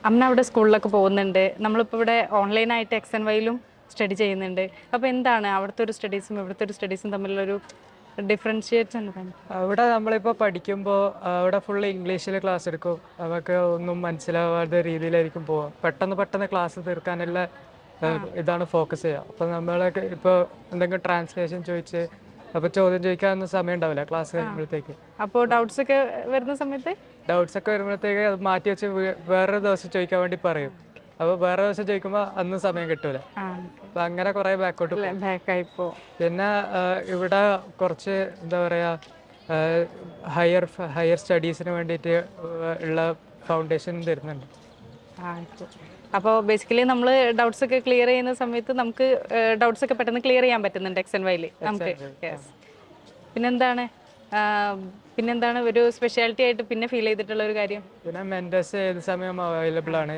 അമ്മ അവിടെ സ്കൂളിലൊക്കെ പോകുന്നുണ്ട്. നമ്മളിപ്പോൾ ഇവിടെ ഓൺലൈനായിട്ട് XandYലും സ്റ്റഡി ചെയ്യുന്നുണ്ട്. അപ്പോൾ എന്താണ് അവിടുത്തെ ഒരു സ്റ്റഡീസും ഇവിടുത്തെ ഒരു സ്റ്റഡീസും തമ്മിലുള്ളൊരു ഡിഫറൻഷിയേറ്റ്സ് എന്താണ്? അവിടെ നമ്മളിപ്പോൾ പഠിക്കുമ്പോൾ അവിടെ ഫുള്ള് ഇംഗ്ലീഷിൽ ക്ലാസ് എടുക്കും. നമുക്ക് ഒന്നും മനസ്സിലാവാത്ത രീതിയിലായിരിക്കും പോവുക. പെട്ടെന്ന് ക്ലാസ് തീർക്കാനുള്ള ഇതാണ് ഫോക്കസ് ചെയ്യുക. അപ്പോൾ നമ്മളൊക്കെ ഇപ്പോൾ എന്തെങ്കിലും ട്രാൻസ്ലേഷൻ ചോദിച്ച് അപ്പോൾ ചോദ്യം ചോദിക്കാനൊന്നും സമയം ഉണ്ടാവില്ല ക്ലാസ് കഴിയുമ്പോഴത്തേക്ക്. അപ്പോൾ ഡൗട്ട്സ് ഒക്കെ വരുന്ന സമയത്ത് വരുമ്പോഴത്തേക്ക് അത് മാറ്റി വെച്ച് വേറൊരു ദിവസം ചോദിക്കാൻ വേണ്ടി പറയും. അപ്പോൾ വേറെ ദിവസം ചോദിക്കുമ്പോൾ അന്ന് സമയം കിട്ടൂല. അപ്പം അങ്ങനെ കുറേ ബാക്കോട്ട് ബാക്കായി പോകും. പിന്നെ ഇവിടെ കുറച്ച് എന്താ പറയുക ഹയർ സ്റ്റഡീസിന് വേണ്ടിയിട്ട് ഉള്ള ഫൗണ്ടേഷൻ തരുന്നുണ്ട്. അപ്പോൾ ബേസിക്കലി നമ്മൾ ഡൗട്ട്സ് ഒക്കെ ക്ലിയർ ചെയ്യുന്ന സമയത്ത് നമുക്ക് ഡൗട്ട്സ് ഒക്കെ പെട്ടെന്ന് ക്ലിയർ ചെയ്യാൻ പറ്റുന്നുണ്ട് XandYൽ നമുക്ക്. പിന്നെന്താണ് ഒരു സ്പെഷ്യാലിറ്റി ആയിട്ട് പിന്നെ ഫീൽ ചെയ്തിട്ടുള്ള ഒരു കാര്യം? പിന്നെ മെന്റേഴ്സ് ഏത് സമയം അവൈലബിൾ ആണ്.